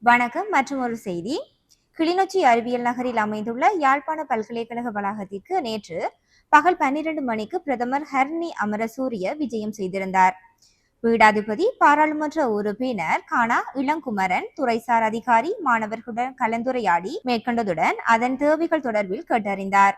வணக்கம். மற்றும் ஒரு செய்தி. கிளிநொச்சி அறிவியல் நகரில் அமைந்துள்ள யாழ்ப்பாண பல்கலைக்கழக வளாகத்திற்கு நேற்று பகல் 12 மணிக்கு பிரதமர் ஹர்னி அமரசூரிய விஜயம் செய்திருந்தார். பீடாதிபதி, பாராளுமன்ற உறுப்பினர் கானா இளங்குமரன், துறைசார் அதிகாரி, மாணவர்களுடன் கலந்துரையாடி மேற்கொண்டதுடன் அதன் தேவைகள் தொடர்பில் கேட்டறிந்தார்.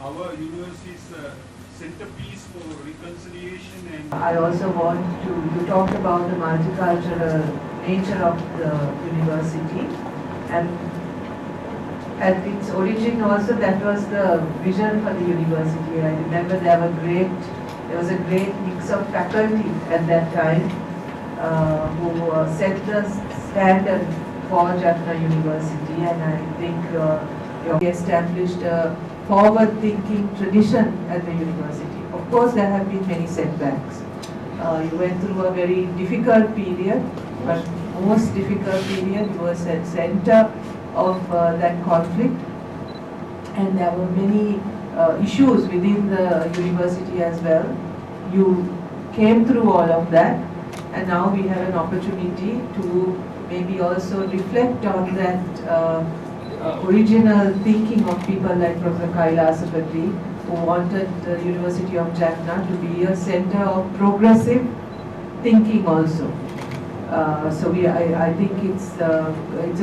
Our university's centerpiece for reconciliation and I also want to talk about the multicultural nature of the university, and at its origin also that was the vision for the university. I remember there was a great mix of faculty at that time who set the standard for Jaffna University, and I think we established a forward-thinking tradition at the university. Of course, there have been many setbacks. You went through a very difficult period, but most difficult period you was at center of that conflict, and there were many issues within the university as well. You came through all of that, and now we have an opportunity to maybe also reflect on that original thinking of people like Professor Kailasapati, who wanted the University of Jaffna to be a center of progressive thinking also. So I think it's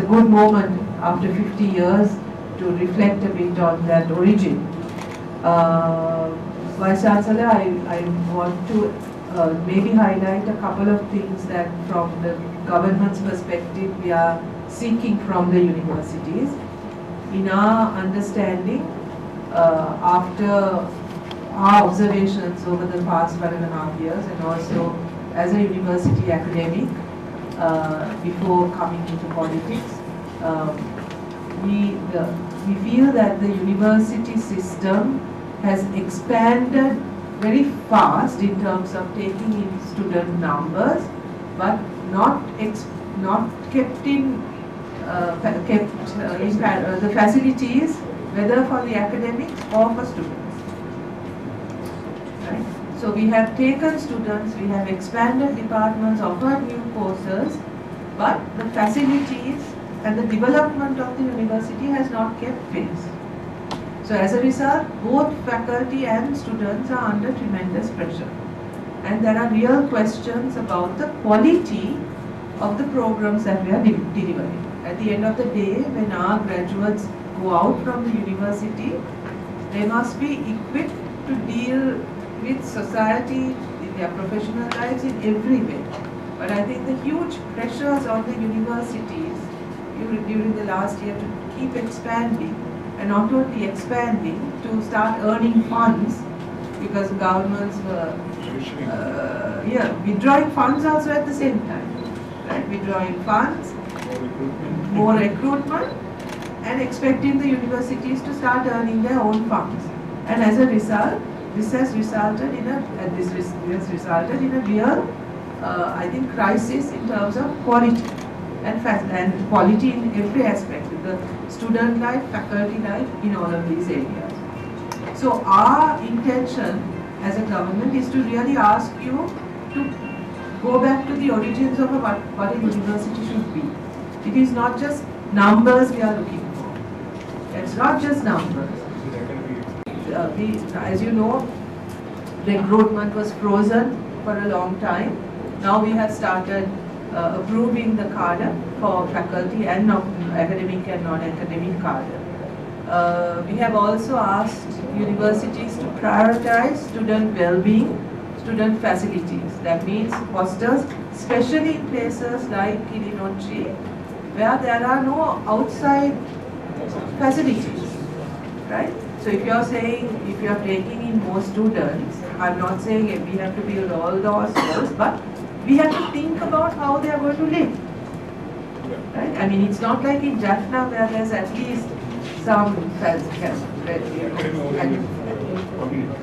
a good moment after 50 years to reflect a bit on that origin. Vice Chancellor, I want to maybe highlight a couple of things that from the government's perspective we are seeking from the universities. In our understanding, after our observations over the past 1.5 years, and also as a university academic before coming into politics, we feel that the university system has expanded very fast in terms of taking in student numbers, but not kept in the facilities, whether for the academics or for students. Right? So we have taken students, we have expanded departments, offered new courses, but the facilities and the development of the university has not kept pace. So as a result, both faculty and students are under tremendous pressure. And there are real questions about the quality of the programs that we are delivering. At the end of the day, when our graduates go out from the university, they must be equipped to deal with society in their professional lives in every way. But I think the huge pressures on the universities during the last year to keep expanding, and not only expanding, to start earning funds, because governments were withdrawing funds also at the same time. Right? Withdrawing funds, more recruitment, and expecting the universities to start earning their own funds. And as a result, this has resulted in a real, I think, crisis in terms of quality and quality in every aspect, in the student life, faculty life, in all of these areas. So our intention as a government is to really ask you to go back to the origins of what a university should be. It is not just numbers we are looking for. It's not just numbers. As you know, recruitment was frozen for a long time. Now we have started approving the cadre for faculty and academic and non-academic cadre. We have also asked universities to prioritize student well-being, student facilities. That means hostels, especially in places like Kilinochi, where there are no outside facilities, right? So if you are saying, if you are taking in more students, I'm not saying we have to build all the hostels, but we have to think about how they are going to live. Right? I mean, it's not like in Jaffna where there's at least some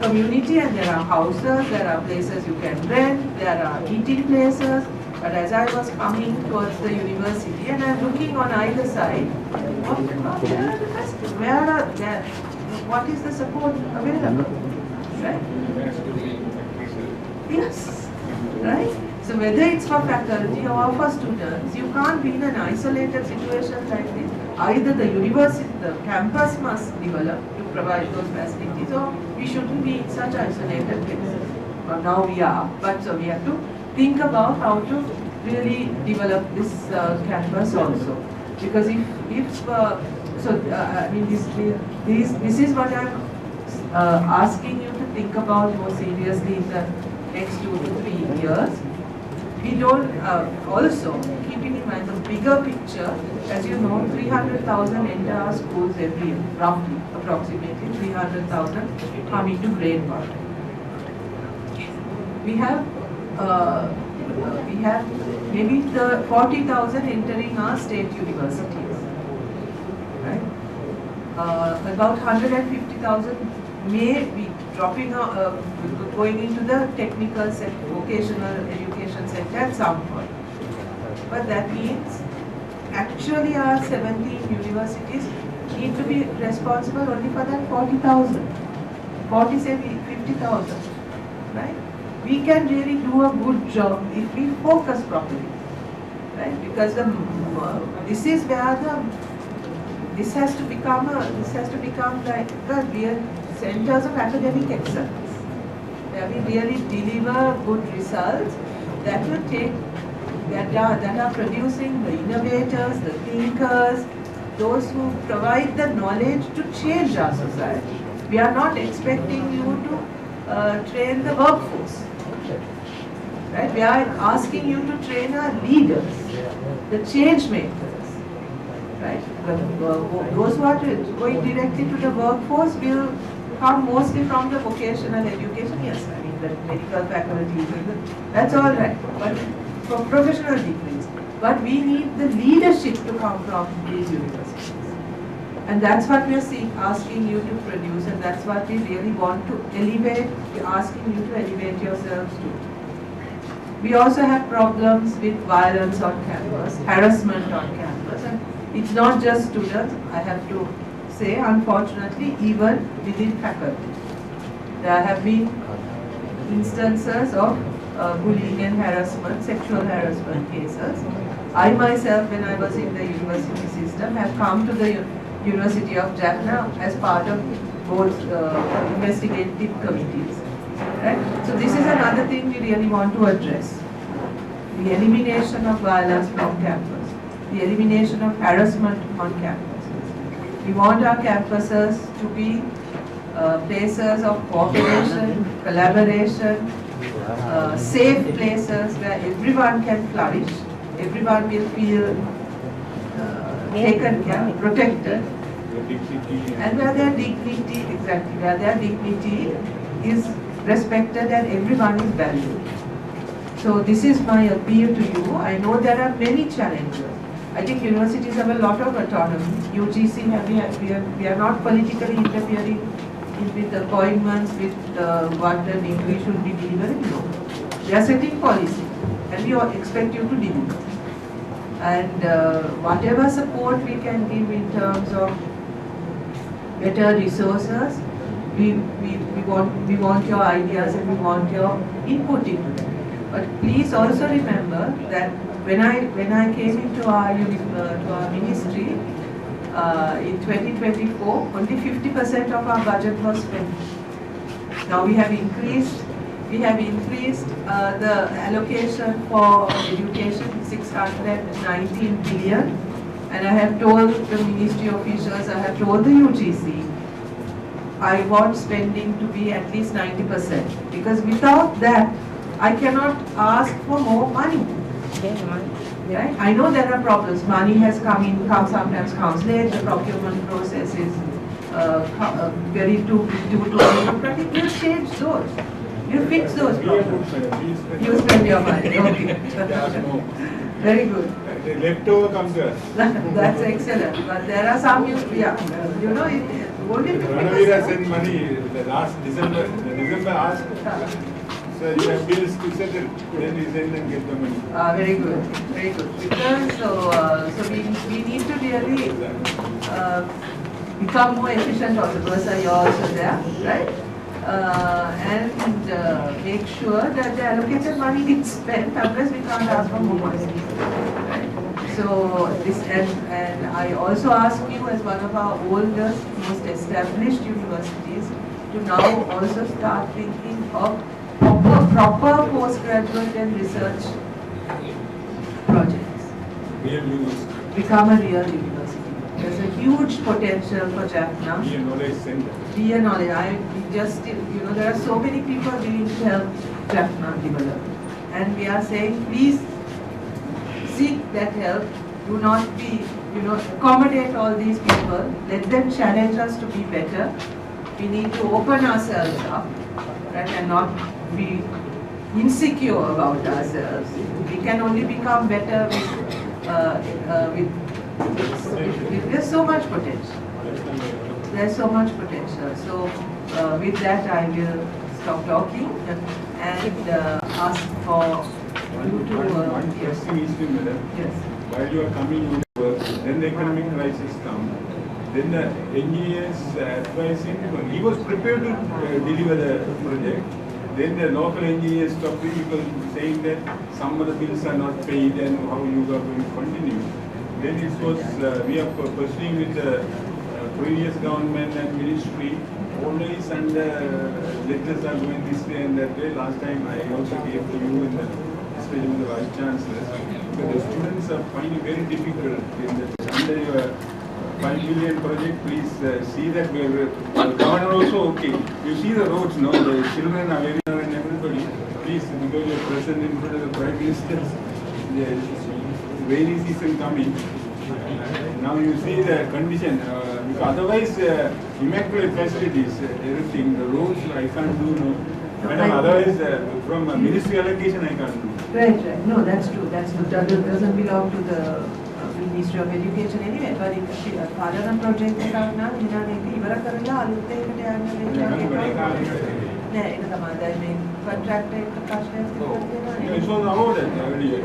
community, and there are houses, there are places you can rent, there are eating places. But as I was coming towards the university and I'm looking on either side, what is the support available? Right? Yes. Right? So whether it's for faculty or for students, you can't be in an isolated situation like this. Either the university, the campus must develop to provide those facilities, or we shouldn't be in such isolated places. Well, now we are, but so we have to think about how to really develop this campus also. Because I mean, this is what I'm asking you to think about more seriously in the next 2 to 3 years. We don't, also keeping in mind the bigger picture, as you know, 300,000 enter our schools every year, roughly, approximately 300,000 come into grade 1. We have maybe 40,000 entering our state universities, right? About 150,000 may be dropping out, going into the technical vocational education sector at some point. But that means actually our 17 universities need to be responsible only for that 40,000, 50,000, right? We can really do a good job if we focus properly, right? Because this is where this has to become like the real centers of academic excellence, where we really deliver good results that will that are producing the innovators, the thinkers, those who provide the knowledge to change our society. We are not expecting you to train the workforce. Right? We are asking you to train our leaders, the change makers. Right? Those who are going directly to the workforce will come mostly from the vocational education. Yes, I mean the medical faculties, that's all right. But for professional degrees. But we need the leadership to come from these universities. And that's what we are asking you to produce, and that's what we really want to elevate, we're asking you to elevate yourselves to. We also have problems with violence on campus, harassment on campus, and it's not just students, I have to say, unfortunately, even within faculty. There have been instances of bullying and harassment, sexual harassment cases. I myself, when I was in the university system, have come to the University of Jaffna as part of both investigative committees. Right? So this is another thing we really want to address. The elimination of violence from campus, the elimination of harassment on campuses. We want our campuses to be places of cooperation, collaboration, safe places where everyone can flourish, everyone will feel taken care, protected, and where their dignity, exactly, where their dignity is respected and everyone is valued. So this is my appeal to you. I know there are many challenges. I think universities have a lot of autonomy. UGC, we are not politically interfering with appointments, with what the degree should be delivered. No. We are setting policy and we expect you to deliver. And whatever support we can give in terms of better resources, we want your ideas and we want your input into them. But please also remember that when I came into our ministry in 2024, only 50% of our budget was spent. Now we have increased the allocation for education 619 billion, and I have told the ministry officials, I have told the UGC, I want spending to be at least 90%, because without that I cannot ask for more money. Right? I know there are problems. Money has sometimes comes late, the procurement process is very too bureaucratic, you change those. You fix those problems. You spend your money. Okay. Very good. The leftover comes to us. That's excellent. But there are some only Ranavira sent money the last December. December asked, sir, you have bills to settle. Then we send and get the money. Very good. Very good. Because so we need to really become more efficient also. Because you're also there, right? And make sure that the allocated money gets spent, otherwise we can't ask for more money. Right? So this and I also ask you as one of our oldest, most established universities to now also start thinking of proper postgraduate and research projects. Real university. Become a real university. There's a huge potential for Jaffna. Be a knowledge center. Be a knowledge. There are so many people willing to help Jaffna develop. And we are saying, please seek that help. Do not be, accommodate all these people. Let them challenge us to be better. We need to open ourselves up, right, and not be insecure about ourselves. We can only become better with there's so much potential. There's so much potential. So with that, I will stop talking and ask for you to. One question is to madam. Yes. While you are coming to work, then the economic crisis comes. Then the engineers advising, he was prepared to deliver the project. Then the local engineers stopped people saying that some of the bills are not paid and how you are going to continue. Then it was, we are pursuing with the previous government and ministry, always and letters are going this way and that way. Last time I also gave to you in the especially with the Vice Chancellor, because the students are finding very difficult in the, under your 5 million project. Please see that we are, governor also okay. You see the roads now, the children are very and everybody. Please, because you are present in front of the Prime Minister, the rainy season coming. Now you see the condition. Because otherwise, immaculate facilities, everything, the roads I can't do no. Madam, otherwise, from ministry allocation I can't do. Right. No, that's true. That doesn't belong to the Ministry of Education anyway. But if Parliament project is out now, you know, contract It was awarded earlier.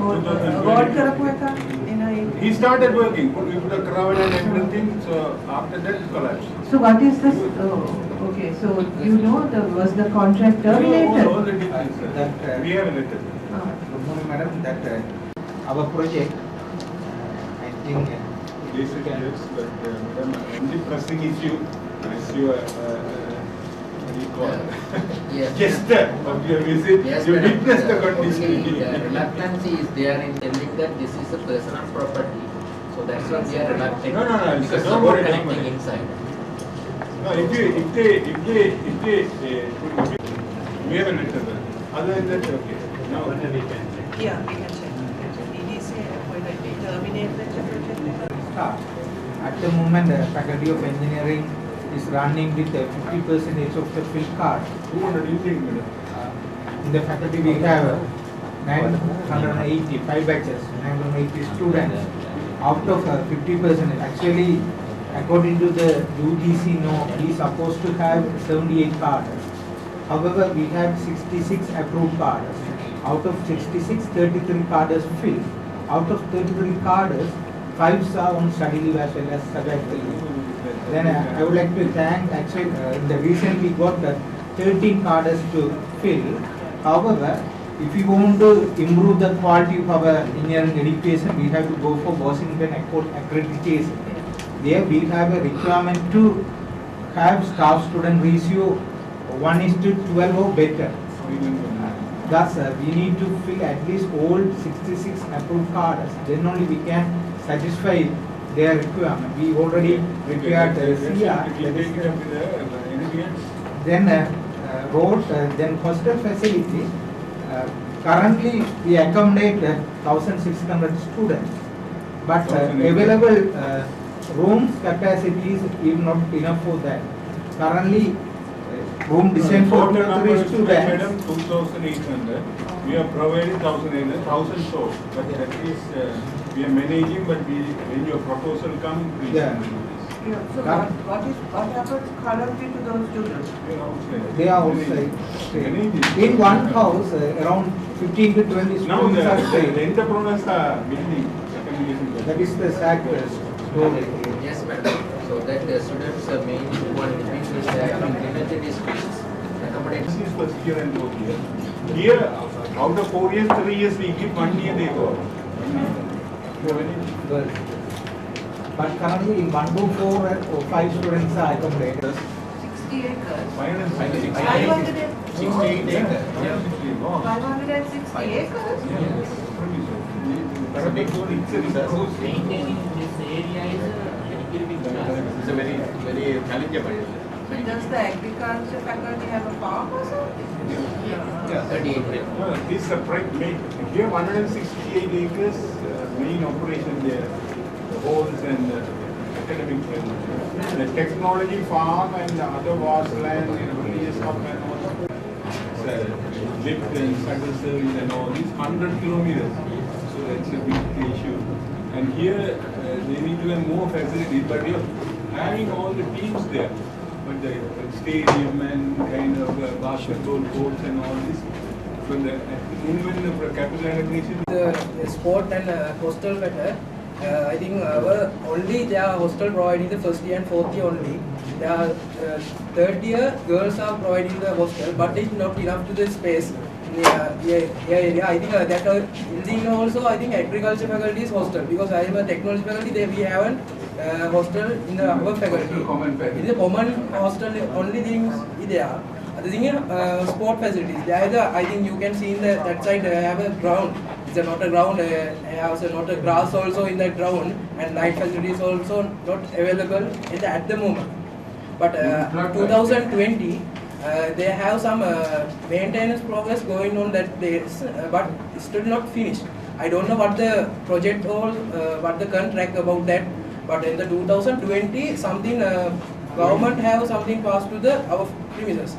He started working. We put a crowd and everything. So after that, it collapsed. So what is this? Okay. So was the contract terminated? All the details. We have a letter. Good morning, madam. That our project, I think. Basic yes, but madam, only pressing issue as you recall. Yes. Just of your visit, Yes, you madam. witnessed the condition. Only reluctance is there in telling that this is a personal property. So that's why we are reluctant. No, because don't support worry, don't connecting worry. inside. No, if they, we have a letter. Other than that, okay. Now, Yeah, we can check. EDC appointed to terminate the project. At the moment, the Faculty of Engineering is running with 50% of the fill card. 200 you think, madam? In the faculty, we have 985 batches, 980 students. Out of 50%, actually, according to the UGC note, we are supposed to have 78 cards. However, we have 66 approved cards. Out of 66, 33 cards filled. Out of 33 cards, 5 are on study leave as well as sabbatical leave. Then I would like to thank, actually, in the recent we got 13 cards to fill. However, if we want to improve the quality of our engineering education, we have to go for Washington accreditation. There we have a requirement to have staff-student ratio 1:12 or better. Thus, we need to fill at least all 66 approved cards. Then only we can satisfy their requirement. We already prepared the CR. Then roads, then hostel facility. Currently, we accommodate 1,600 students, but available rooms capacity is even not enough for that. Currently, room designed for Total number 23 is madam students. 2,800. We are providing 1,800, 1,000 souls. But at least we are managing. But when your proposal comes, please. Yeah. Yeah, so what happens currently to those students? We are outside. They are outside. Managing. In one house, around 15 to 20 Now students are the staying. entrepreneurs are building accommodation. That is the SAC story. Yes, madam. So that the students are main one living is there in limited districts. Accommodation. This is first year and fourth year. Here, out of 4 years, 3 years we give 1 year they go. Girls. But currently in 1 to 4 or 5 students are accommodated. 60 acres. 560 568 acres. 560 acres? Maintaining this area is It's a very challengeable. So does the agriculture faculty have a farm or something? 38 acres. This separate main, here 168 acres, main operation there, the halls and academic building. The technology farm and the other vast land, religious hub and all that. Lift and shuttle service and all these 100 kilometers. So that's a big issue. And here they need to have more facilities, but you're having all the teams there. But the stadium and kind of basketball courts and all this. So the even the capital allocation. The sport and hostel matter, I think only they are hostel providing the first year and fourth year only. They are third year girls are providing the hostel, but it's not enough to the space in the area. I think that building also I think agriculture faculty is hostel because I am a technology faculty. We haven't hostel in the our faculty. Common faculty. In the common hostel only things is there. The thing is, sport facilities. There is I think you can see in that side have a ground. It's not a ground. Has not a grass also in that ground, and night facilities also not available at the moment. But 2020, they have some maintenance progress going on that place, but still not finished. I don't know what the project or what the contract about that. But in the 2020, something government have something passed to our premises.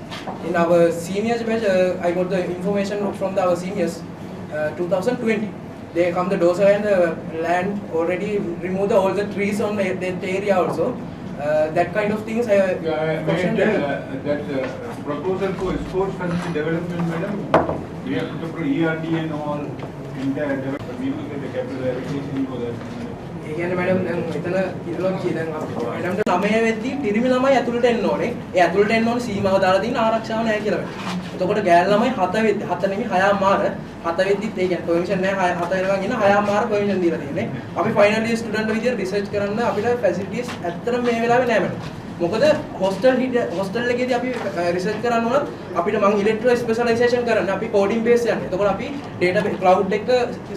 In our seniors batch, I got the information from our seniors. 2020, they come the dozer and the land already remove all the trees on that area also. That kind of things. That proposal for sports facility development, madam. We have to put ERD and all in there. We look at the capital allocation for that. ඒ කියන්නේ madam දැන් මෙතන ඉරලොක් කිය දැන් මැඩම්ට 9 වෙද්දී පිරිමි ළමයි ඇතුළට එන්න ඕනේ. ඒ ඇතුළට එන්න ඕනේ සීමාව දාලා තියෙන ආරක්ෂාව නැහැ කියලා වෙනවා. එතකොට ගෑල් ළමයි 7 වෙද්දී 7 නෙමෙයි 6 මාර 7 වෙද්දිත් ඒ කියන්නේ පර්මිෂන් නැහැ 7 වෙනකන් ඉන්න 6 මාර පර්මිෂන් දීලා තියෙන්නේ. අපි ෆයිනල් ඉයර් ස්ටුඩන්ට් විදියට රිසර්ච් කරන්න අපිට ෆැසිලිටිස් ඇත්තටම මේ වෙලාවේ නැහැ මැඩම්. මොකද හොස්ටල් එකේදී අපි රිසර්ච් කරන්න උනත් අපිට මං ඉලෙක්ට්‍රෝ ස්පෙෂලායිසේෂන් කරන්න අපි කෝඩින් බේස් යන්නේ. එතකොට අපි ඩේටා ක්ලවුඩ් එක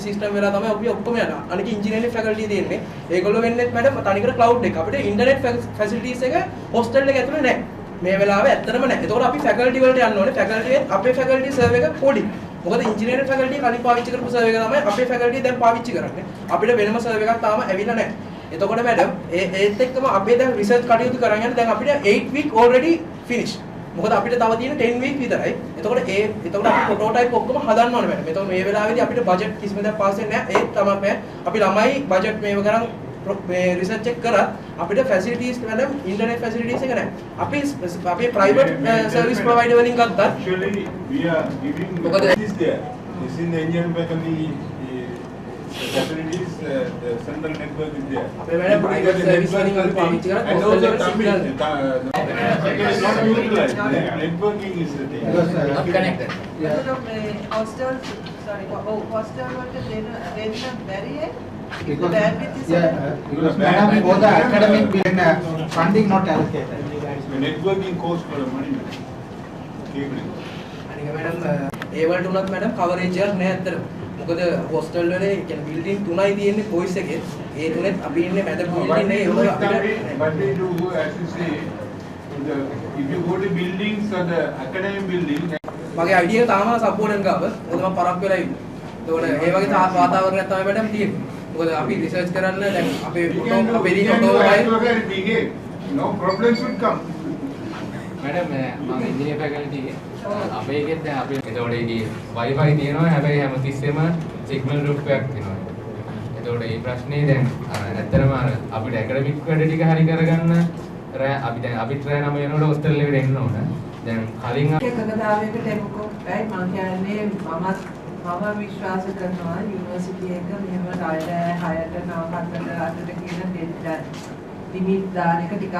සිස්ටම් වෙලා තමයි අපි ඔක්කොම යනවා. අනික ඉන්ජිනියරින් ෆැකල්ටි තියෙන්නේ. ඒගොල්ලෝ වෙන්නේ මැඩම් තනිකර ක්ලවුඩ් එක. අපිට ඉන්ටර්නෙට් ෆැසිලිටිස් එක හොස්ටල් එක ඇතුලේ නැහැ. මේ වෙලාවේ ඇත්තටම නැහැ. එතකොට අපි ෆැකල්ටි වලට යන්න ඕනේ. ෆැකල්ටි අපේ ෆැකල්ටි සර්වර් එක පොඩි. මොකද ඉන්ජිනියරින් ෆැකල්ටි කලින් පාවිච්චි කරපු සර්වර් එක තමයි අපේ ෆැකල්ටි දැන් පාවිච්චි කරන්නේ. අපිට වෙනම සර්වර් එකක් තාම ඇවිල්ලා නැහැ. එතකොට මැඩම් ඒත් එක්කම අපේ දැන් රිසර්ච් කටයුතු කරන් යන දැන් අපිට 8 week already finish. මොකද අපිට තව තියෙන 10 week විතරයි. එතකොට එතකොට අපි ප්‍රොටෝටයිප් ඔක්කොම හදන්න ඕනේ මැඩම්. එතකොට මේ වෙලාවේදී අපිට බජට් කිසිම දෙයක් පාස් වෙන්නේ නැහැ. ඒත් තමයි අපි ළමයි බජට් මේව කරන් මේ රිසර්ච් එක කරා අපිට ෆැසිලිටිස් මැඩම් ඉන්ටර්නෙට් ෆැසිලිටිස් එක නැහැ. අපි ප්‍රයිවට් සර්විස් ප්‍රොවයිඩර් වලින් ගත්තත් Actually, we are giving this there. This in the engineering faculty facilities, the central network is there. අපේ මැඩම් ප්‍රයිවට් සර්විස් වලින් අපි පාවිච්චි කරා And හොස්ටල් also වල signal it's not utilized. Networking is the thing. Not connected. Hostel වලට දෙන්න බැරි ඈ? Because, bandwidth is because madam, for the academic funding not allocated. The networking cost for the money. Cabling. අනික madam ඒ වලට උනත් madam coverage එකක් නැහැ ඇත්තට. මොකද හොස්ටල් වල කියන්නේ බිල්ඩින් 3යි තියෙන්නේ බොයිස් එකේ. ඒ තුනෙත් අපි ඉන්නේ මැද බිල්ඩින් එකේ ඒක අපිට But we do, as you say, if you go to buildings or the academic building, මගේ අයිඩියා එක තාම සම්පූර්ණ ගාව. මොකද මම පරක් වෙලා ඉන්නේ. ඒතකොට ඒ වගේ වාතාවරණයක් තමයි මැඩම් තියෙන්නේ. මොකද අපි රිසර්ච් කරන්න දැන් අපේ You ෆොටෝ can do, අපේ you දී can do photo as while well as behave. No problems will come. Madam මම ඉංජිනේර් ෆැකල්ටි එකේ අපේ එකෙත් දැන් අපි එතකොට ඒකේ Wi-Fi තියෙනවා හැබැයි හැමතිස්සෙම සිග්නල් ඩ්‍රොප් එකක් තියෙනවා. එතකොට මේ ප්‍රශ්නේ දැන් ඇත්තටම අපිට ඇකඩමික් වැඩ ටික හරි කරගන්න අපි දැන් අපිත් රෑ 9 වෙනකොට හොස්ටල් එකට එන්න ඕන. දැන් කලින් එකකතාවයකට එමුකෝ right මම කියන්නේ මම විශ්වාස කරනවා යුනිවර්සිටි එක මෙහෙම රාය 6ට 9ට 8ට කියන ලිමිට් දාන එක ටිකක්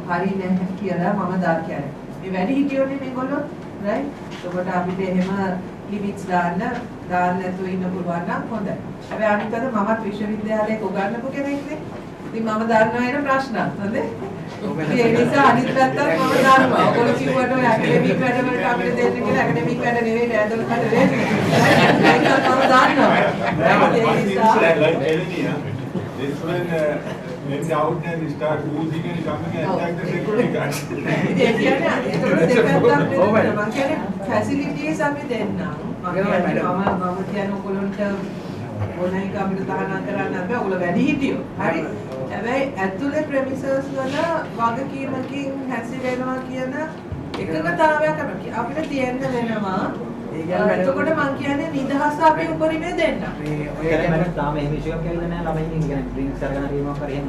හරි නැහැ කියලා මම කියන්නේ. මේ වැඩි හිටියෝනේ මේගොල්ලෝ right. ඒකට අපිට එහෙම ලිමිට්ස් දාන්න නැතුව ඉන්න පුළුවන් නම් හොඳයි. හැබැයි අනිත් අත මමත් විශ්වවිද්‍යාලයක උගන්වපු කෙනෙක් නේ. ඉතින් මම දන්නවා එන ප්‍රශ්නත් හොඳේ. ඒ නිසා අනිත් පැත්තත් මම දන්නවා. ඔයගොල්ලෝ කිව්වට ඔය ඇකඩමික් වැඩ වලට අපිට දෙන්න කියලා ඇකඩමික් වැඩ නෙවෙයි නෑදොල් කඩ දෙන්නේ. ඒකත් මම දන්නවා. ඒ නිසා This one went out and start oozing and coming and attack the security guards. ඒ කියන්නේ ඒතකොට දෙපැත්තක් නෙවෙයි. මම කියන්නේ ෆැසිලිටිස් අපි දෙන්නම්. මම කියන්නේ ඔයගොල්ලන්ට ඕනයි අපිට තහනම් කරන්න බෑ. ඔයගොල්ලෝ වැඩි හිටියෝ. හරි. හැබැයි ඇතුලේ ප්‍රෙමිසස් වල වගකීමකින් හැසිරෙනවා කියන එකකතාවයක් අපිට තියෙන්න වෙනවා. එතකොට මම කියන්නේ නිදහස අපි උපරිමයෙන් දෙන්න. මේ ඔය කියන්නේ මම තාම එහෙම ඉෂුවක් කියලා නෑ ළමයින් කියන්නේ ඩ්‍රින්ක්ස් අරගෙන හරිමක් කරේ එහෙම.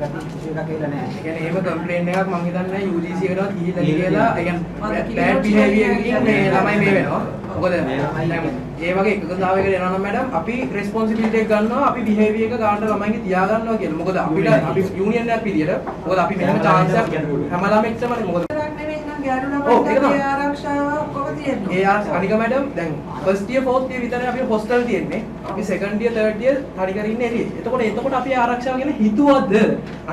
ඒකත් ඉෂුව එකක් කියලා නෑ. ඒ කියන්නේ එහෙම කම්ප්ලේන්ට් එකක් මම හිතන්නේ UGC එකටවත් ගිහිල්ලා කියලා ඒ කියන්නේ බෑඩ් බිහේවියර් එකකින් මේ ළමයි මේ වෙනවා. මොකද දැන් ඒ වගේ එකකතාවයකට එනවා නම් මැඩම් අපි රෙස්පොන්සිබිලිටි එක ගන්නවා අපි බිහේවියර් එක ගන්න ළමයින්ගේ තියා ගන්නවා කියලා. මොකද අපිට අපි යූනියන් එකක් විදියට මොකද අපි මෙහෙම chance එකක් හැම ළමෙක්ටම මොකද ආරක්ෂාව කොහොමද තියෙන්නේ? ඒ අනික මැඩම් දැන් ෆස්ට් ඉයර් ෆෝර්ත් ඉයර් විතරයි අපි හොස්ටල් තියෙන්නේ. අපි සෙකන්ඩ් ඉයර් තර්ඩ් ඉයර් හරි කර ඉන්නේ එළියේ. එතකොට අපි ආරක්ෂාව ගැන හිතුවද?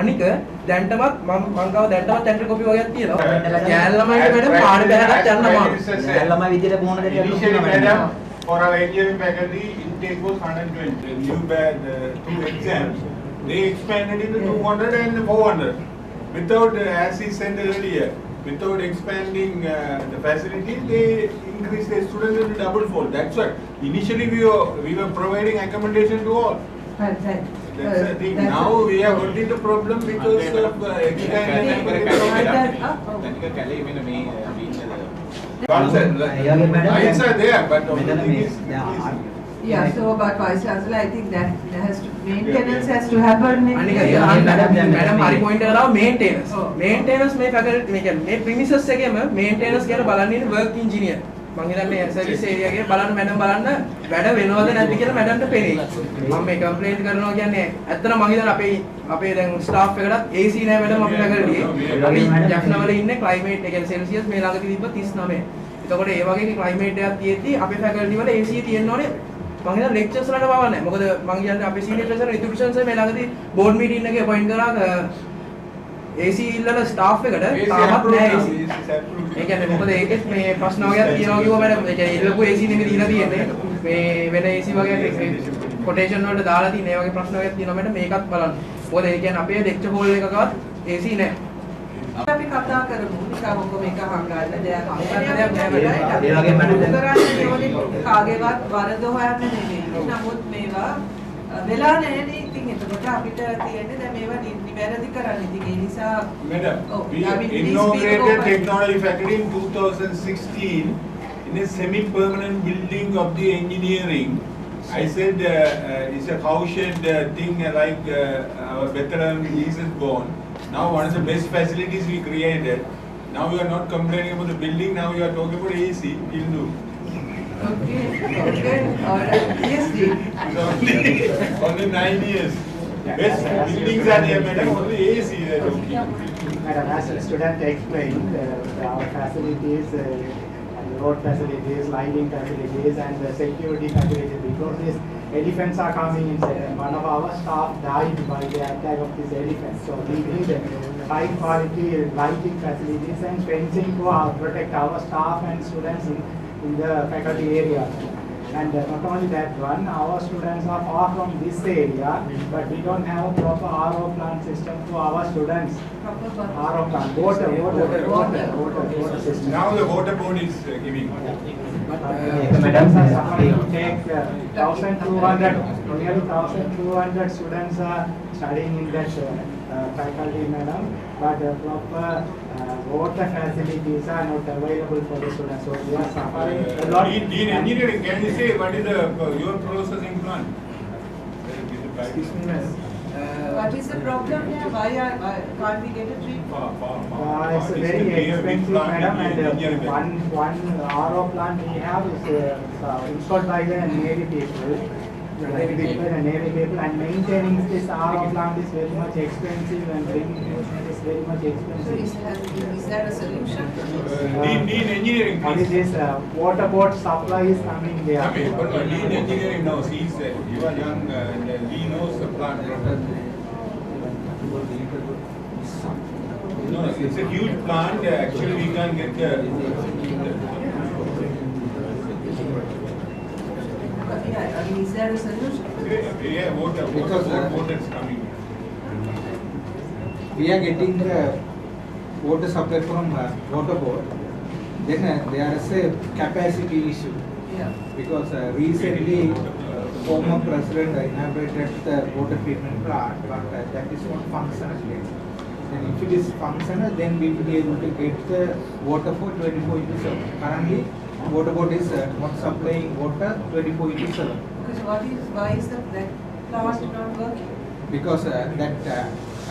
අනික දැන්ටමත් මම ගාව දැන්ටමත් ඇන්ට්‍රි කොපි වගේක් තියෙනවා. ගෑල් ළමයින්ට මැඩම් පාඩේ බහැලක් යන්න අමාරුයි. ගෑල් ළමයි විදියට බොහොම දෙයක් Initially, madam, for our engineering faculty, intake was 120. New bad 2 exams. They expanded it to 200 and 400. Without, as he said earlier, without expanding the facilities, they increased the students in double fold. That's why initially we were providing accommodation to all. Right. That's the thing. Now we have got into problem because of expanding. Rights are there, but the thing is. Yeah, so but Vice Chancellor, I think that maintenance has to happen. අනික madam හරි point එක දාව maintenance. Maintenance මේ faculty මේ කියන්නේ මේ ප්‍රිමිසස් එකේම maintenance කියන බලන්න ඉන්නේ වර්ක් ඉන්ජිනියර්. මම හිතන්නේ සර්විස් ඒරියා එකේ බලන්න මැඩම් බලන්න වැඩ වෙනවද නැද්ද කියලා මැඩම්ට පේනවා. මම මේ කම්ප්ලේන්ට් කරනවා කියන්නේ ඇත්තටම මම හිතන්නේ අපේ දැන් ස්ටාෆ් එකටත් AC නෑ මැඩම් අපේ ෆැකල්ටියේ. අපි ජෆ්නාවල ඉන්නේ ක්ලයිමේට් ඒ කියන්නේ සෙල්සියස් මේ ළඟදී තිබ්බ 39. එතකොට ඒ වගේ ක්ලයිමේට් එකක් තියෙද්දි අපේ ෆැකල්ටි වල AC තියෙන්න ඕනේ. මම හිතන්නේ ලෙක්චර්ස් වලට පවා නැහැ. මොකද මම කියන්නේ අපේ සීනියර් ප්‍රොෆෙසර් ඉන්ස්ටිටියුෂන්ස් මේ ළඟදී බෝඩ් මීටින් එකේ අපොයින්ට් කරා AC ඉල්ලන ස්ටාෆ් එකට තාමත් නැහැ AC. ඒ කියන්නේ මොකද ඒකෙත් මේ ප්‍රශ්න වගේක් තියෙනවා කිව්වා මැඩම්. ඒ කියන්නේ ඉල්ලපු AC නෙමෙයි දීලා තියෙන්නේ. මේ වෙන AC වගේ කොටේෂන් වලට දාලා තියෙන ඒ වගේ ප්‍රශ්න වගේක් තියෙනවා මැඩම්. මේකත් බලන්න. මොකද ඒ කියන්නේ අපේ ලෙක්චර් හෝල් එකකවත් AC නැහැ. අපි කතා කරමු නිකන් ඔක මේක හංගන්න දෙයක් ඒ වගේ මැඩම් කාගේවත් වරද හොයන්න නෙමෙයි. නමුත් මේවා වෙලා නැහැ ඉතින් එතකොට අපිට තියෙන්නේ දැන් මේවා නිවැරදි කරන්න. ඉතින් ඒ නිසා Madam, we inaugurated technology faculty in 2016 in a semi-permanent building of the engineering. I said it's a cowshed thing like our veteran Jesus born. Now one of the best facilities we created. Now we are not complaining about the building. Now we are talking about AC. Will do. Okay. Alright. Yes, Ji. Only 9 years. Best buildings are there, madam. Only AC they are talking. Madam, as the student explained, our facilities, road facilities, lighting facilities, and the security facilities. Because these elephants are coming inside, and one of our staff died by the attack of this elephant. So we need high quality lighting facilities and fencing to protect our staff and students in the faculty area. And not only that one, our students are far from this area, but we don't have a proper RO plant system for our students. RO plant, water system. Now the water board is giving. Students are suffering to take 1,200, nearly 1,200 students are studying in that faculty, madam, but proper water facilities are not available for the students, so we are suffering a lot. Dean Engineering, can you say what is your processing plant? Excuse me, madam. What is the problem here? Why can't we get a treatment? It's very expensive, madam, and one RO plant we have is installed by the Navy people. Navy people, and maintaining this RO plant is very much expensive, and bringing it is very much So expensive. is there a solution? Dean Engineering, What is please. this water board supply is coming there. Okay, but Dean Engineering knows, he said, you are young, and he knows the plant. No, it's a huge plant, actually we can get Yeah, I mean, is there a solution? yeah, water is coming. We are getting the water supply from water board. Then there is a capacity issue. Yeah. Because recently former president inaugurated the water treatment plant, but that is not functional yet. And if it is functional, then we will be able to get the water for 24/7. Currently, water board is not supplying water 24/7. Because why is that plant not working? Because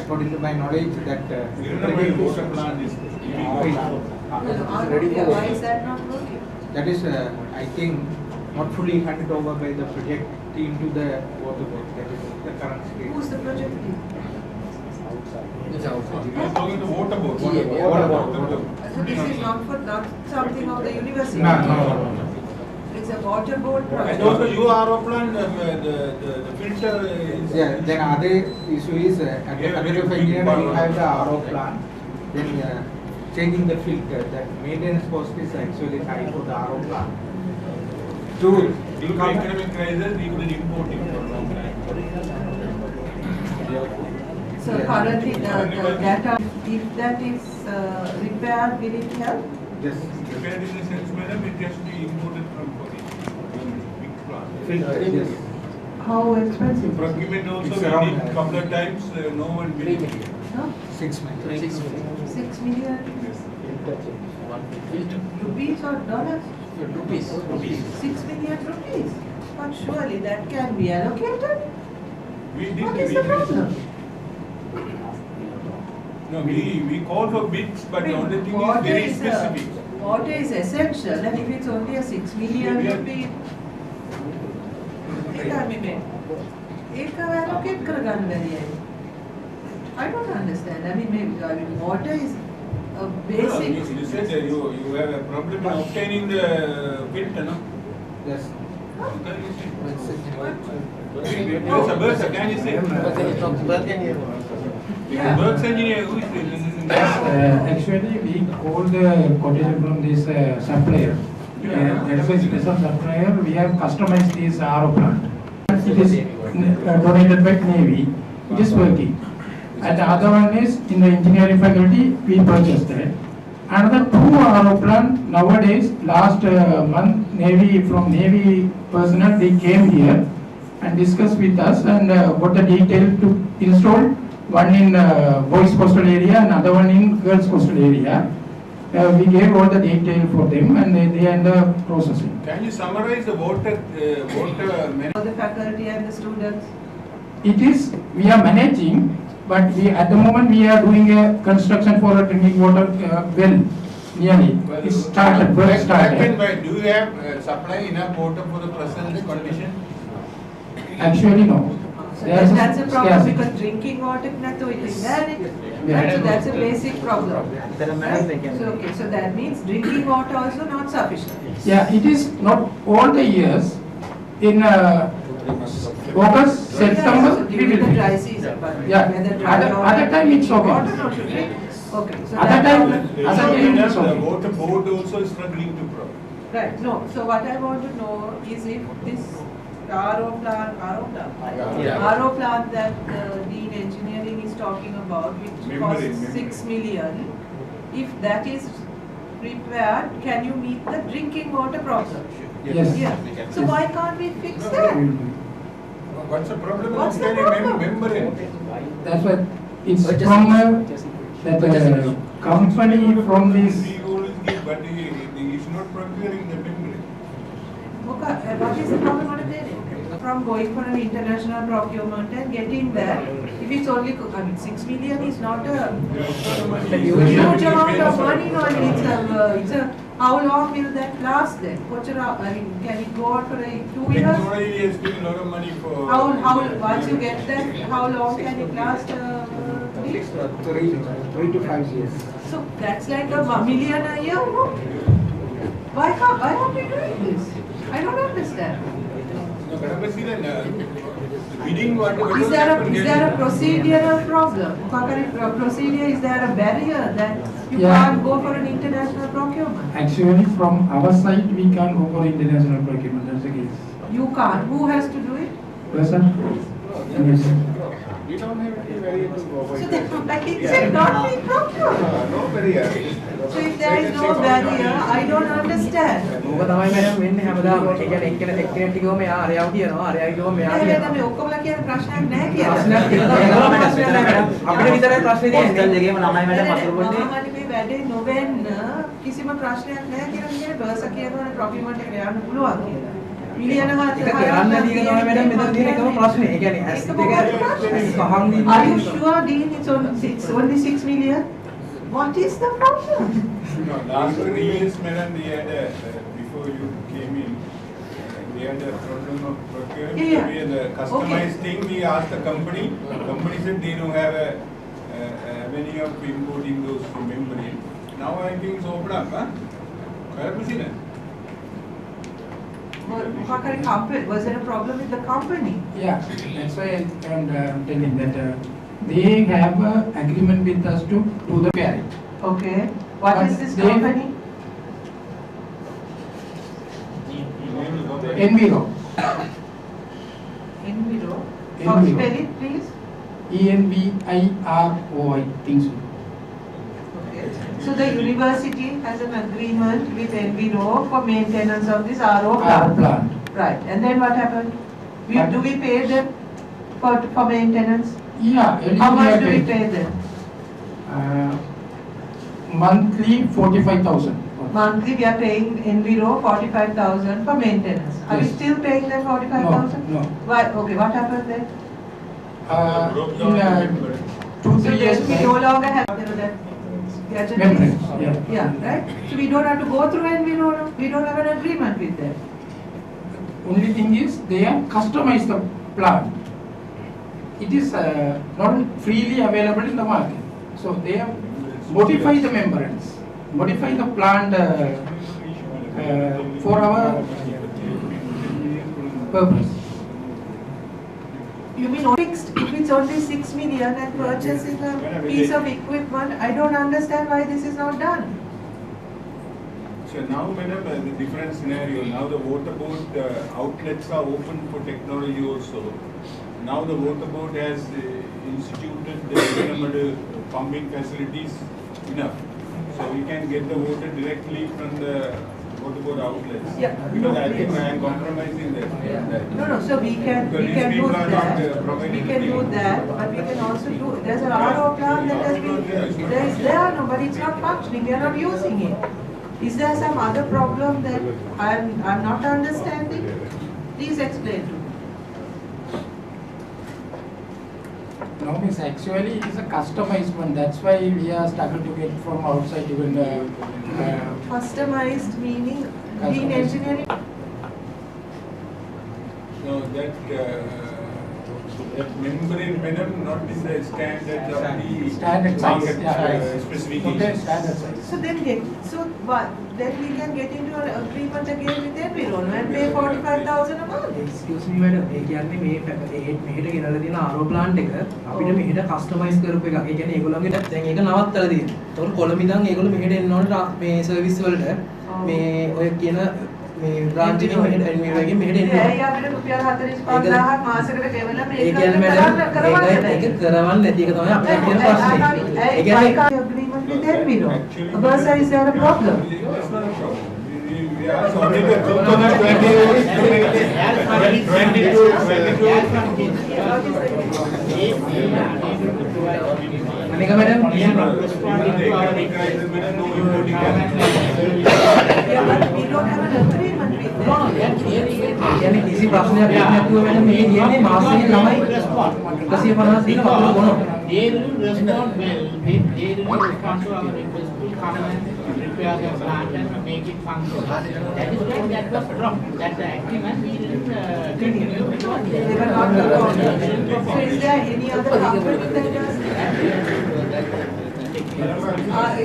according to my knowledge, that Irrigation water plant is Why is that not working? that is, I think, not fully handed over by the project team to the water board. That is the current state. Who's the project team? It's outside. We are talking to water board. Water board. So this is not something of the university? No. It's a water board And project. also you are plant, the filter is. Yeah, then other issue is at the Faculty of Engineering we have the RO plant. Then changing the filter, that maintenance cost is actually high for the RO plant. Due to economic crisis, we couldn't import it for a long time. So currently the data, if that is repaired, will it help? Yes. Repair in the sense, madam, it has to be imported from big plant. Filter, yes. How expensive? Procurement also, It's we around, did couple of times, no one will. 3 million. No? 6 months. 6 million rupees or dollars? Rupees. 6 million rupees. But surely that can be allocated? We did. What is the problem? No, we call for bids, but the only thing is Water very is specific. Water is essential, and if it's only a 6 million We are- rupee, ඒක allocate කරගන්න බැරි ඇයි? I don't understand. I mean, water is a basic. No, you said that you have a problem in obtaining the filter, no? Yes. Berks, can you say? Yeah. Berks engineer, who is it? Actually, we call the quotation from this supplier. That is a supplier. We have customized this RO plant. It is donated by Navy. It is working. And the other one is in the engineering faculty. We purchased it. Another 2 RO plant nowadays. Last month, Navy personnel they came here and discussed with us and got the detail to install. One in boys coastal area, another one in girls coastal area. We gave all the detail for them and they are in the processing. Can you summarize the water For the faculty and the students. It is, we are managing, but at the moment we are doing a construction for a drinking water well nearly. It started, work started. Do you have supply enough water for the present condition? Actually no. So There is that's a problem scarcity. because drinking water natto it is there. Yeah. So that's a basic problem. Right? So that means drinking water also not sufficient. Yeah, it is not all the years. In August, September, So we during will the be. dry season, but Yeah. when the dry Other time it's okay. Water not to drink. Okay. So Other that time- problem. Other time it's The okay. water board also is struggling to Right, no, so what I want to know is if this RO plant that Dean Engineering is talking about, which costs 6 million, if that is prepared, can you meet the drinking water problem? Yes. Yeah. So why can't we fix that? What's the problem? What's the problem? Membrane. That's what it's from that company from this. He always give, but he is not procuring the membrane. Okay, what is the problem over there? From going for an international procurement and getting that, if it's only, I mean, 6 million is not a huge amount of money, no, I mean, it's a, how long will that last then? I mean, can it go on for 2 years? Technology is spending a lot of money for. Once you get that, how long can it last? 3 to 5 years. So that's like a million a year, no? Why are we doing this? I don't understand. No, but bidding what Is there a procedural problem? Procedure, is there a barrier that you can't go for an international procurement? Actually, from our side, we can't go for international procurement. That's the case. You can't. Who has to do it? Person? Yes. we don't have any barrier to go for So it. then, like it said, not be procured. No barrier. So if there is no barrier, I don't understand. ඕක තමයි මම වෙන්නේ හැමදාම. ඒ කියන්නේ එක්කෙනෙක් ටිකව මෙයා අරයව කියනවා, අරයව කියව මෙයා කියනවා. මේ ඔක්කොමලා කියන ප්‍රශ්නයක් නැහැ කියලා. ප්‍රශ්නයක් තියෙනවා ප්‍රශ්නයක් නැහැ. අපිට විතරයි ප්‍රශ්නේ තියෙන්නේ. හොස්ටල් දෙකේම ළමයි මැඩම් අතුරු පොඩ්ඩේ. මම මේ වැඩේ නොවෙන්න කිසිම ප්‍රශ්නයක් නැහැ කියලා කියන්නේ බර්ස කියනවනේ ප්‍රොකියුමන්ට් එකට යන්න පුළුවන් කියලා. මිලියන 7 ඒක කරන්න දින තමයි මැඩම් මෙතන තියෙන එකම ප්‍රශ්නේ. ඒ කියන්නේ S2 පහන් දීම. Are you sure, Dean, it's only 6 million? What is the problem? No, last 3 years, madam, we had before you came in, we had a problem of procuring. Yeah. We had a customized thing. We asked the company. Company said they don't have a avenue of importing those from membrane. Now I think it's open up, huh? Was there a problem with the company? Yeah, that's why I'm telling that they have an agreement with us to do the pairing. Okay. What But is this they- company? Enviro. Enviro. How Enviro. spell it, please? ENVIRO, I think so. Okay. So the university has an agreement with Enviro for maintenance of this RO plant. Plant. Right. And then what happened? Do we pay them for maintenance? Yeah. How much do we eligible pay them? Monthly 45,000. Monthly we are paying Enviro 45,000 for maintenance. Are we Yes. still paying them 45,000? No. Why? Okay. What happened then? In 2-3 years We no longer have that gadget. Membrane, yeah. Yeah. Right. So we don't have to go through Enviro. We don't have an agreement with them. Only thing is they have customized the plant. It is not freely available in the market. So they have modified the membranes, modified the plant for our purpose. You mean fixed? If it's only 6 million and purchasing a piece of equipment, I don't understand why this is not done. So now, madam, the different scenario. Now the water board outlets are open for technology also. Now the water board has instituted the minimum pumping facilities enough. So we can get the water directly from the water board outlets. Yeah. Because I think I am compromising that. No. So we can Because these do people are not, that. providing We can the do thing. that, but we can also do. There's an RO plant that has been. There is there, no, but it's not functioning. We are not using it. Is there some other problem that I'm not understanding? Please explain to me. No, means actually it is a customized one. That's why we are struggling to get from outside even. Customized meaning being engineering. No, that membrane, madam, not in the standard of the Standard size, market yeah. specifications. Okay, standard size. So then then we can get into an agreement again with Enviro and pay 45,000 a month. Excuse me madam. ඒ කියන්නේ මේ මෙහෙට ගෙනල්ලා තියෙන RO plant එක අපිට මෙහෙට customize කරපු එකක්. ඒ කියන්නේ ඒගොල්ලන්ගේ දැන් ඒක නවත්තලා තියෙනවා. ඒතකොට කොළඹ ඉඳන් ඒගොල්ලෝ මෙහෙට එන්න ඕනේ මේ service වලට. මේ ඔය කියන මේ බ්‍රාන්ච් එකෙන් මෙහෙට මේ වගේ මෙහෙට එන්න ඒ අපිට රුපියල් 45000ක් මාසෙකට ගෙවලා මේක ඒ කියන්නේ මැඩම් ඒක කරවන්නේ නැති එක තමයි අපිට තියෙන ප්‍රශ්නේ. ඒ කියන්නේ agreement with Enviro. Bursa, is there a problem? අනික madam We don't have an agreement with them. කියන්නේ කිසි ප්‍රශ්නයක් නැතුව මැඩම් මේ කියන්නේ මාසෙකින් ළමයි 150 දින වතුර බොනවා. They will respond well. They will respond to our request to come and repair the plant and make it functional. That is why that was dropped. That the agreement we didn't continue because They were not proposed. So is there any other company that does that?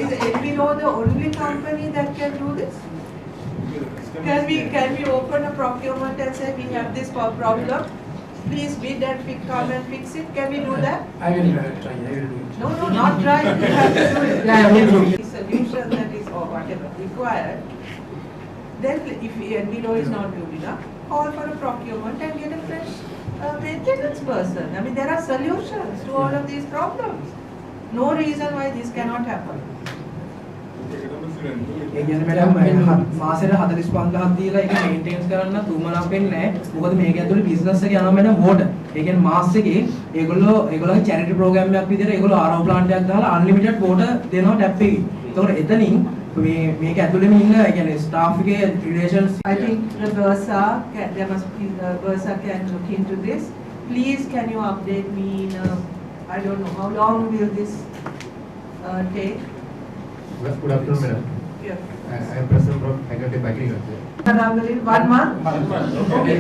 Is Enviro the only company that can do this? Can we open a procurement and say we have this problem? Please bid and come and fix it. Can we do that? I will try. No, not try. We have to do it. Yeah, we will do it. The solution that is or whatever required. Then, if Enviro is not good enough, call for a procurement and get a fresh maintenance person. I mean, there are solutions to all of these problems. No reason why this cannot happen. ඒ කියන්නේ madam මාසෙට 45000ක් දීලා ඒක මේන්ටේන්ස් කරන්න තුමලක් වෙන්නේ නැහැ. මොකද මේක ඇතුලේ business එක යනවා මැඩම් වෝටර්. ඒ කියන්නේ මාස් එකේ ඒගොල්ලෝගේ චැරිටි ප්‍රෝග්‍රෑම් එකක් විදිහට ඒගොල්ලෝ ආරෝ ප්ලාන්ට් එකක් දාලා අන්ලිමිටඩ් වෝටර් දෙනවා ටැප් එකේ. ඒතකොට එතනින් මේක ඇතුලේම ඉන්න ඒ කියන්නේ ස්ටාෆ් එකේ relations I think the Bursa there must be Bursa can look into this. Please, can you update me in I don't know how long will this take? Good afternoon, madam. Yeah. I am President from Faculty of Agriculture. 1 month? Okay.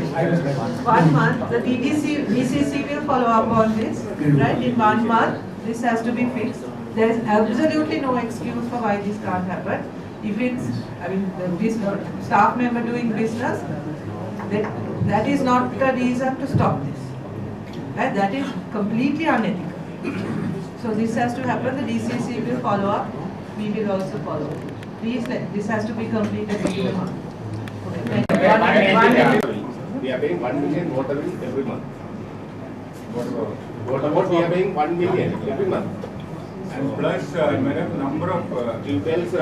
1 month. The DCC will follow up on this, right? In 1 month, this has to be fixed. There is absolutely no excuse for why this can't happen. If it's, I mean, this staff member doing business, that is not a reason to stop this. Right? That is completely unethical. So this has to happen. The DCC will follow up. We will also follow. Please, this has to be completed within a month. Okay. We are paying 1 million water bill every month. What about we are paying 1 million every month? And plus, madam, number of Tubewells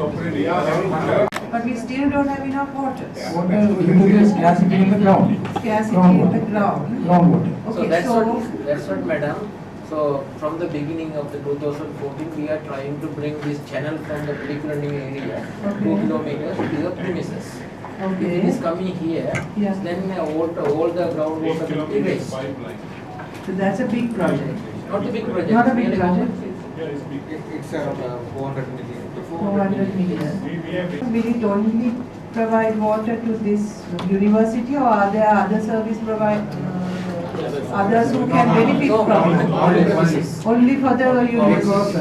operating. But we still don't have enough water. Water will be scarcity in the ground. Scarcity in the ground. Groundwater. So Okay, that's what, madam. So from the beginning of the 2014, we are trying to bring this channel from the pre-flooding area 2 kilometers to the premises. Okay. If it is coming here, Yeah. then all the groundwater will be raised. So that's a big project. Not a big project. Not a big really project. It's around 400 million. 400 million. Will it only provide water to this university, or are there other service others who can benefit from it? Only for the university. Because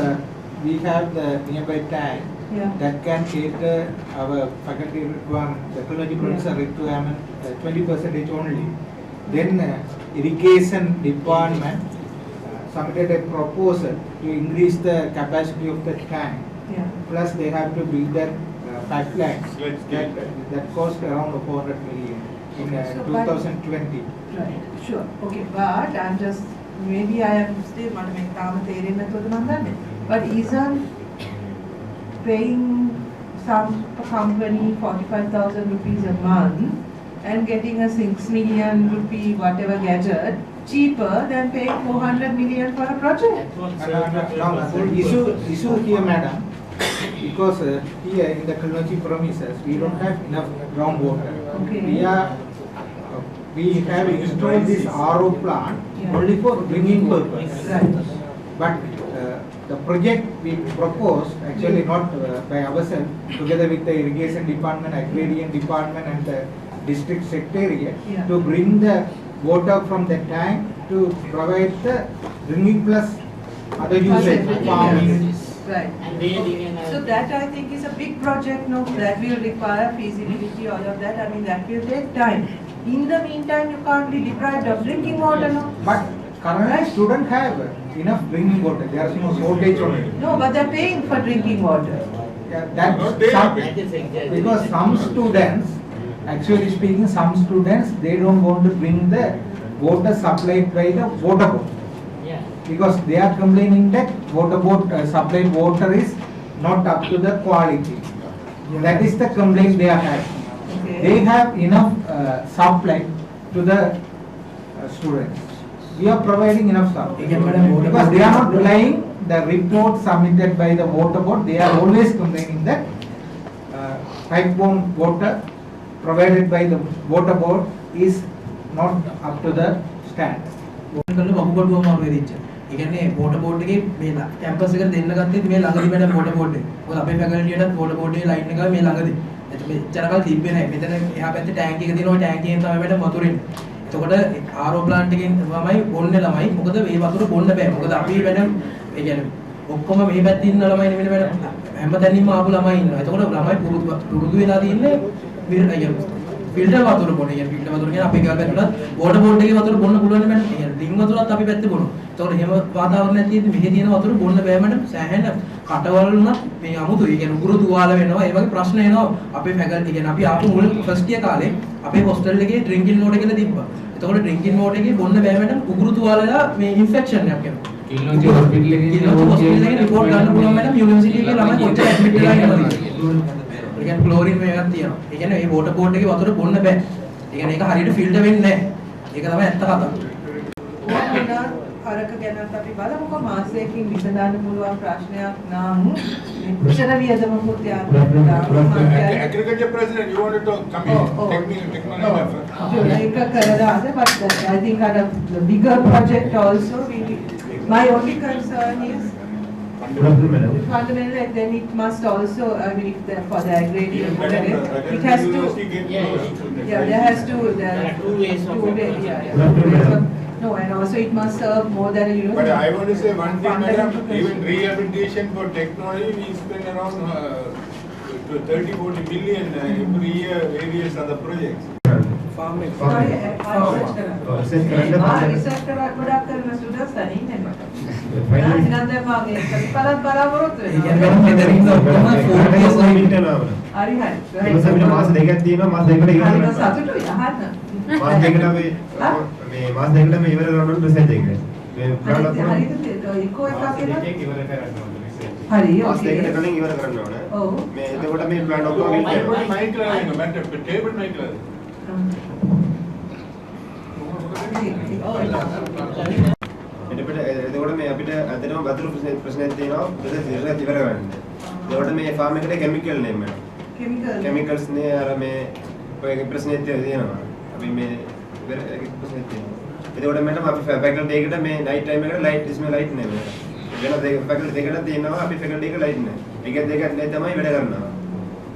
we have the nearby tank Yeah. that can cater our faculty requirement, the technology professor requirement 20% only. Then irrigation department submitted a proposal to increase the capacity of the tank. Yeah. Plus they have to build that pipelines that cost around 400 million in So 2020. Right, sure. Okay, but I'm just, maybe I am still but isn't paying some company 45,000 rupees a month and getting a 6 million rupee whatever gadget cheaper than paying 400 million for a project? The issue here, madam, because here in the Kalnochi premises, we don't have enough groundwater. Okay. We have installed this RO plant only for drinking purpose. Right. But the project we proposed, actually not by ourselves, together with the irrigation department, agrarian department and the district secretariat, Yeah. to bring the water from the tank to provide the drinking plus other usage, farming. Right. So that I think is a big project, no, that will require feasibility, all of that, I mean that will take time. In the meantime, you can't be deprived of drinking water, no? But currently students have enough drinking water, there is no shortage on it. No, but they're paying for drinking water. That Not they some, have because some students, actually speaking, some students, they don't want to bring the water supplied by the water board. Yeah. Because they are complaining that water board supplied water is not up to the quality. That is the complaint they are having. Okay. They have enough supply to the students. We are providing enough supply. Because they are not relying the report submitted by the water board. They are always complaining that pipe-borne water provided by the water board is not up to the standard. ඒ කියන්නේ water board එකේ මේ campus එකට දෙන්න ගත්තේ මේ ළඟදී madam water board එක. මොකද අපේ ෆැකල්ටියටත් වෝටර් බෝඩ් එකේ ලයින් එක මේ ළඟදී. එතකොට මෙච්චරකල් තිබ්බේ නැහැ. මෙතන එහා පැත්තේ ටැංක් එක තියෙනවා. ටැංකියෙන් තමයි මැඩම් වතුර එන්නේ. එතකොට ආරෝ ප්ලාන්ට් එකෙන් තමයි බොන්නේ ළමයි. මොකද මේ වතුර බොන්න බෑ. මොකද අපි මැඩම් ඒ කියන්නේ ඔක්කොම මේ පැත්තේ ඉන්න ළමයි නෙමෙයි මැඩම්. හැමතැනින්ම ආපු ළමයි ඉන්නවා. එතකොට ළමයි පුරුදු වෙලා තින්නේ ෆිල්ටර් වතුර බොන. يعني ෆිල්ටර් වතුර කියන්නේ අපේ ගාව පැත්තට වෝටර් බෝඩ් එකේ වතුර බොන්න පුළුවන් නේ මැඩම්. يعني රින් වතුරත් අපි පැත්තේ බොනවා. එතකොට එහෙම වාතාවරණයක් තියෙද්දි මෙහි තියෙන වතුර බොන්න බෑ මැඩම්. සෑහෙන කටවල් උනත් මේ අමුතුයි. يعني උගුරු තුවාල වෙනවා. ඒ වගේ ප්‍රශ්න එනවා අපේ ෆැකල්ටි. يعني අපි ආපු මුල් ෆස්ට් ඉයර් කාලේ අපේ හොස්ටල් එකේ ඩ්‍රින්කින් වෝටර් කියලා තිබ්බා. එතකොට ඩ්‍රින්කින් වෝටර් එකේ බොන්න බෑ මැඩම්. උගුරු තුවාලලා මේ ඉන්ෆෙක්ෂන් එකක් එනවා. කිල්ලෝචි හොස්පිටල් එකේ රිපෝට් ගන්න පුළුවන් මැඩම්. යුනිවර්සිටි එකේ ළමයි කොච්චර ඇඩ්මිට් වෙලා ඉන්නවද කියලා. ඒ කියන්නේ ක්ලෝරින් මේකක් තියෙනවා. ඒ කියන්නේ මේ වෝටර් බෝඩ් එකේ වතුර බොන්න බෑ. ඒ කියන්නේ ඒක හරියට ෆිල්ටර් වෙන්නේ නැහැ. ඒක තමයි ඇත්ත කතාව. අරක ගැනත් අපි බලමුකෝ මාසයකින් විසඳන්න පුළුවන් ප්‍රශ්නයක් නම් මෙච්චර වියදමකුත් යනවා. Agriculture president, you wanted to come in, technical. ඒක කරලා but I think at the bigger project also my only concern is fundamentally then it must also I mean if for the agrarian it has to there has to there are two ways no and also it must serve more than a university. But I want to say one thing, madam, even rehabilitation for technology we spend around 30-40 million every year various other projects. Farming. Research ගොඩක් කරන students ලා ඉන්නේ මට. ඉතින් දැන් මාගේ කලිපලත් බලාපොරොත්තු වෙනවා. හරි හරි. ඒක මාස දෙකක් තියෙනවා මාස දෙකකට ඉවර කරනවා. සතුටුයි අහන්න. මාස දෙකකට මේ මාස දෙකකට මේ ඉවර කරනවා රිසර්ච් එක. මේ ප්‍රාණ හරිද ඒකෝ එකක් කියලා. ඉවර කරනවා. හරි මාස ඕකේ. දෙකකට කලින් ඉවර කරන්න ඕනේ. ඔව්. මේ එතකොට මේ ප්ලාන් ඔක්කොම මයික් කරලා ඉන්න මට ටේබල් මයික් කරලා. එතකොට මේ අපිට අදටම වතුර ප්‍රශ්නයක් තියෙනවා ප්‍රොසෙස් ඉවර කරන්න. එතකොට මේ ෆාම් එකට කිමිකල් නේ මම. කෙමිකල්ස් නේ අර මේ ඔය ප්‍රශ්නයක් තියෙනවා. අපි මේ ඉවර ප්‍රශ්නයක් තියෙනවා. එතකොට මම අපි ෆැකල්ටි එකට මේ නයිට් ටයිම් එකට ලයිට් ඉස්මේ ලයිට් නේ මේ. වෙන ෆැකල්ටි දෙකකට තියෙනවා අපි ෆැකල්ටි එක ලයිට් නේ. ඒක දෙකක් නේ තමයි වැඩ කරනවා.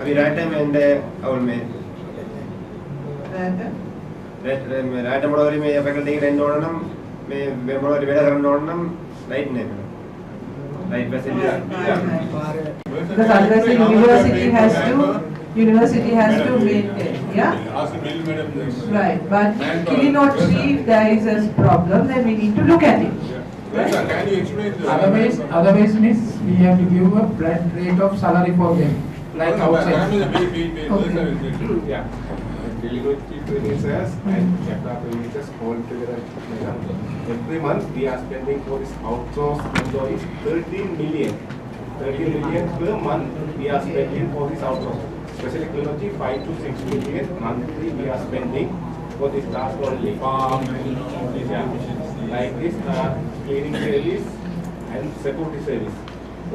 අපි රයිට් ටයිම් එන්ඩ් අවුල් මේ රයිට් මොඩෝරි මේ ෆැකල්ටි එකට එන්න ඕන නම් මේ මොඩෝරි වැඩ කරන්න ඕන නම් ලයිට් නේ. Right, because otherwise the university has to maintain, yeah? Right, but Kilinochi, if there is a problem, then we need to look at it. Can you explain this? Otherwise means we have to give a flat rate of salary for them, like outside. Yeah. Delivery producers and Chapter producers all together. Every month we are spending for this outsourced employees 13 million per month we are spending for this outsourced. Especially technology 5 to 6 million monthly we are spending for this task only. Like this cleaning service and security service.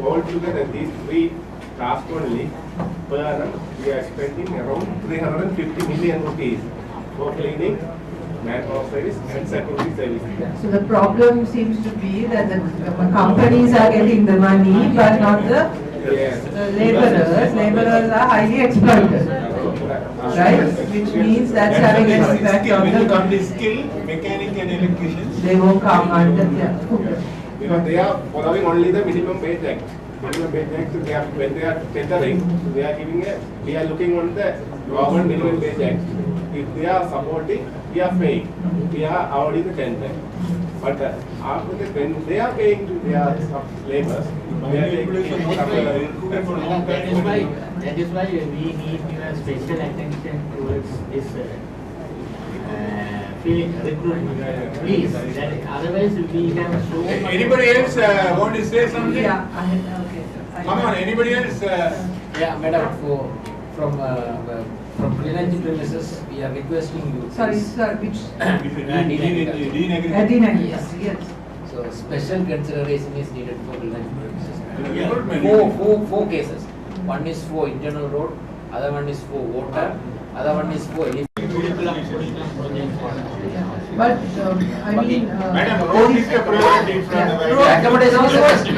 All together these three tasks only per annum we are spending around 350 million rupees for cleaning, manpower service and security service. So the problem seems to be that the companies are getting the money but not the laborers. Laborers are highly exploited. Right? Which means that's having an impact on the skill, mechanic and electricians. They won't come under Because they are following only the minimum wage act. Minimum wage act, when they are tendering, we are looking on the government minimum wage act. If they are supporting, we are paying. We are awarding the tender. But after that, when they are paying to their laborers, That is why we need special attention towards this field recruitment. Please, otherwise we have so much. Anybody else want to say something? Yeah, okay. Come on, anybody else? Yeah, madam, from Greenland premises, we are requesting you. Sorry, sir, which? Dean Yes, yes. So special consideration is needed for Greenland premises. Recruitment. Four cases. One is for internal road, other one is for water, other one is for But I mean, Madam, road is the priority from the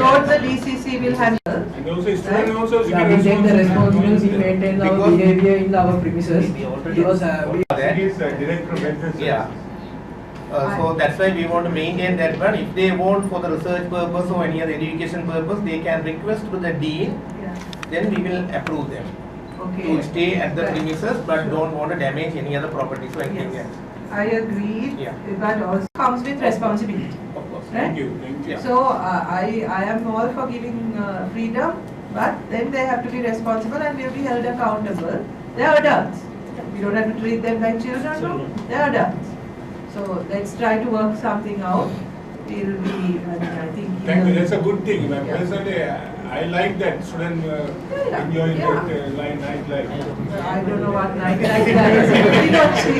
road the DCC will handle. And also student also We take the responsibility, we maintain our behavior in our premises. Because That is director of benefits. Yeah. So that's why we want to maintain that one. If they want for the research purpose or any other education purpose, they can request to the dean. Then we will approve them to stay at the premises, but don't want to damage any other properties or anything else. I agree, Yeah. but also comes with responsibility. Of course. Right? Thank you. So I am all for giving freedom, but then they have to be responsible and will be held accountable. They are adults. We don't have to treat them like children, no? They are adults. So let's try to work something out. We'll be, I think. Thank you. That's a good thing. Personally, I like that student enjoying that nightlife. I don't know what nightlife is. We don't see.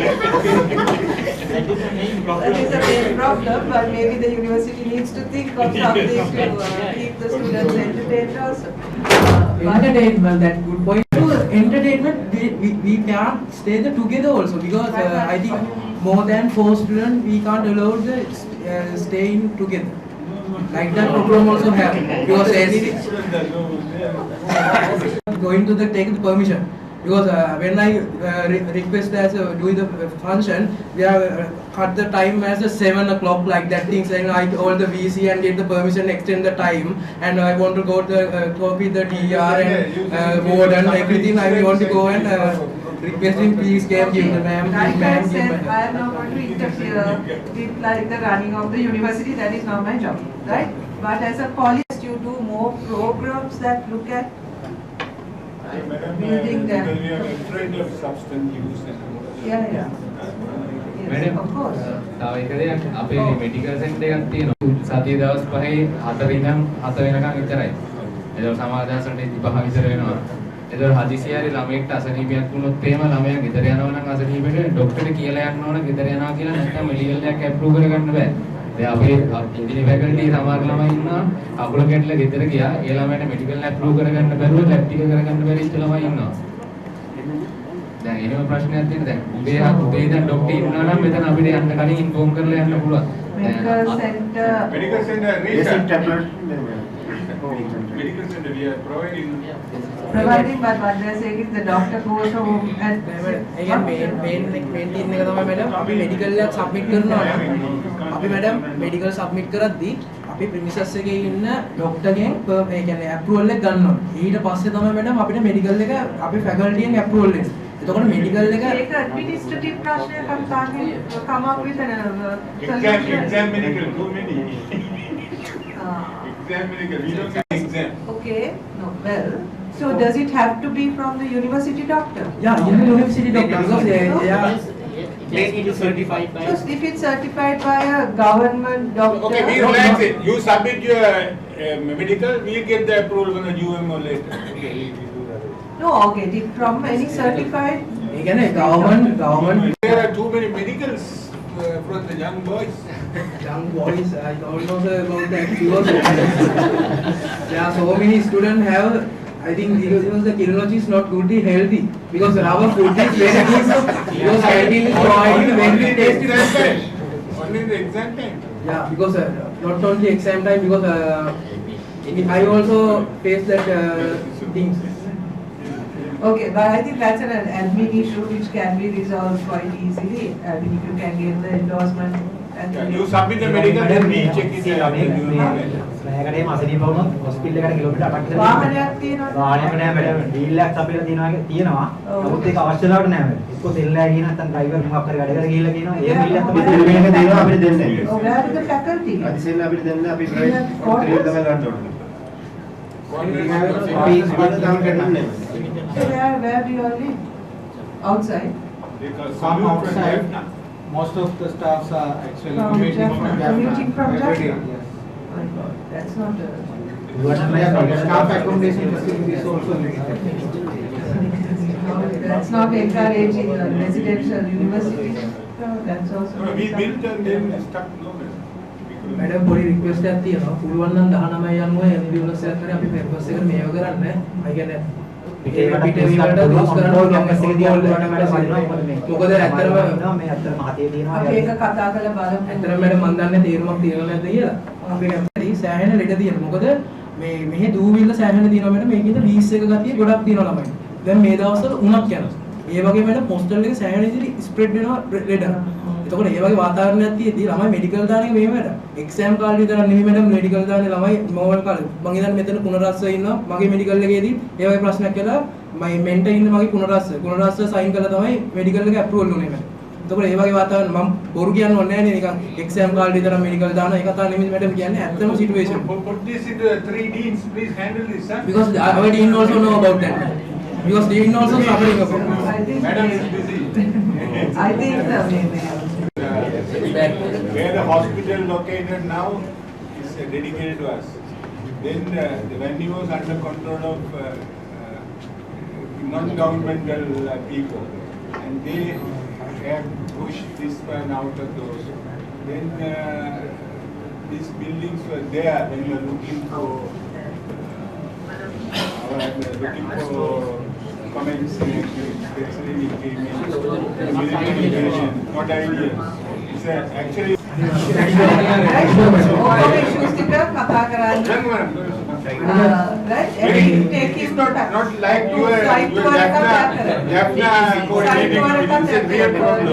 That is the main problem, but maybe the university needs to think of something to keep the students entertained also. entertainment, that good point. To entertainment, we can't stay there together also because I think more than 4 students we can't allow the staying together. Like that problem also have because going to take the permission. Because when I request as doing the function, we are cut the time as 7 o'clock like that things, and I call the VC and get the permission extend the time, and I want to go to copy the DR and board and everything. I want to go and request him please can give the ma'am. Like I said, I am not going to interfere with like the running of the university. That is not my job, right? But as a college, you do more programs that look at building them. Because we are afraid of substance use and Yeah. Yes, Madam, of course. තව එක දෙයක් අපේ medical centre එකක් තියෙනවා. සතිය දවස් 5 4 ඉඳන් 7 වෙනකන් විතරයි. ඒක සමහර දවස්වල 25 විතර වෙනවා. ඒක හදිසිය හරි ළමයෙක්ට අසනීපයක් වුණොත් එහෙම ළමයා ගෙදර යනවා නම් අසනීපෙට ડોක්ටර්ට කියලා යන්න ඕන ගෙදර යනවා කියලා නැත්නම් මෙඩිකල් එකක් ඇප්‍රූව් කරගන්න බෑ. දැන් අපේ ඉංජිනේරින් ෆැකල්ටි සමහර ළමයි ඉන්නවා අකුල කැඩලා ගෙදර ගියා. ඒ ළමයාට මෙඩිකල් ඇප්‍රූව් කරගන්න බැරුව ලැබ් ටික කරගන්න බැරි ඉච්ච ළමයි ඉන්නවා. දැන් එහෙම ප්‍රශ්නයක් තියෙන දැන් උදේ දැන් ડોක්ටර් ඉන්නවා නම් මෙතන අපිට යන්න කලින් ඉන්ෆෝම් කරලා යන්න පුළුවන්. Medical center. Medical center Basic tablet. Medical center we are providing. But what they are saying is the doctor goes home and again main team එක තමයි madam අපි medical එකක් submit කරනවා නම් අපි madam medical submit කරද්දී අපි premises එකේ ඉන්න doctor ගෙන් ඒ කියන්නේ approval එක ගන්නවා. ඊට පස්සේ තමයි madam අපිට medical එක අපි faculty ගෙන් approval එන්නේ. එතකොට medical එක ඒක administrative ප්‍රශ්නයක් අපි තාන්නේ come up with an exam medical too many. Exam medical we don't have exam. Okay, no, well, so does it have to be from the university doctor? Yeah, university doctor because They need to certify by. So if it's certified by a government doctor. Okay, we relax it. You submit your medical, we get the approval from the UMO later. Okay, we do that. No, get it from any certified. ඒ කියන්නේ government There are too many medicals for the young boys. young boys, I don't know about that because there are so many students have. I think because the kirology is not good healthy because our food is very good. Because canteen is providing very tasty. Only in the exam time. Yeah, because not only exam time because I also face that things. Okay, but I think that's an admin issue which can be resolved quite easily. I mean, if you can get the endorsement. You submit the medical, then we check it out. මේකටේ අසනීප වුණොත් hospital එකට kilometre 8ක් විතර වාහනයක් තියෙනවා. වාහනයක් නෑ madam deal එකක් අපිට තියෙනවා. නමුත් ඒක අවශ්‍ය වෙලාවට නෑ මැඩම්. එක්ක සෙල්ලා ගිහින් නැත්නම් ඩ්‍රයිවර් මොකක් හරි වැඩ කරලා ගිහිල්ලා කියනවා ඒ බිල් එක අපි දෙන්න එක දෙනවා අපිට දෙන්නේ. Oh, where is the faculty? අදිසෙන් අපිට දෙන්න අපි ප්‍රයිවට් හොටෙල් තමයි ගන්න ඕනේ. Where do you all live? Outside? Some outside. Most of the staffs are actually commuting from Jaffna. Commuting from Every day, Jaffna? yes. My God, that's not a... Staff accommodation facilities also limited. That's not encouraging a residential university. No, that's also. No, we built and then stuck, no, madam පොඩි request එකක් තියෙනවා. පුළුවන් නම් 19 යනුව ambulance එකක් කරේ අපි purpose එකට මේව කරන්නේ. අය කියන්නේ පිටේ වලට යූස් කරන්න පුළුවන් එකේ තියෙන මොකද ඇත්තටම මේ ඇත්තටම හතේ තියෙනවා අපි ඒක කතා කරලා බලමු. ඇත්තටම මැඩම් මන් දන්නේ තේරුමක් තියෙනවද නැද්ද කියලා. අපි කැමති සෑහෙන ලෙඩ තියෙනවා. මොකද මේ මෙහි දූවිල්ල සෑහෙන තියෙනවා මැඩම්. මේකින්ද ලීස් එක ගතිය ගොඩක් තියෙනවා ළමයි. දැන් මේ දවස්වල උණක් යනවා. ඒ වගේ මැඩම් හොස්ටල් එකේ සෑහෙන විදිහට ස්ප්‍රෙඩ් වෙනවා ලෙඩ. එතකොට ඒ වගේ වාතාවරණයක් තියෙද්දි ළමයි මෙඩිකල් දාන එක මෙහෙම වැඩ. එක්සෑම් කාලේ විතර නෙමෙයි මැඩම් මෙඩිකල් දාන්නේ ළමයි මොවල් කාලේ. මම ඉතින් මෙතන පුනරස්ස ඉන්නවා. මගේ මෙඩිකල් එකේදී ඒ වගේ ප්‍රශ්නයක් කියලා මම මෙන්ටර් ඉන්න මගේ පුනරස්ස සයින් කරලා තමයි මෙඩිකල් එක අප්‍රූවල් වුනේ මැඩම්. එතකොට ඒ වගේ වාතාවරණ මම බොරු කියන්න ඕනේ නැහැ නේ නිකන් එක්සෑම් කාලේ විතර මෙඩිකල් දාන එක කතාව නෙමෙයි මැඩම් කියන්නේ ඇත්තම situation. Put this in the 3 deans, please handle this, sir. Because our dean also know about that. Because dean also suffering from. Madam is busy. I think where the hospital located now is dedicated to us. Then when he was under control of non-governmental people, and they have pushed this one out of those. Then these buildings were there when we were looking for comments, especially we came in military education, not ideas. It's actually. It's not like you are Jaffna coordinating. It's a real problem.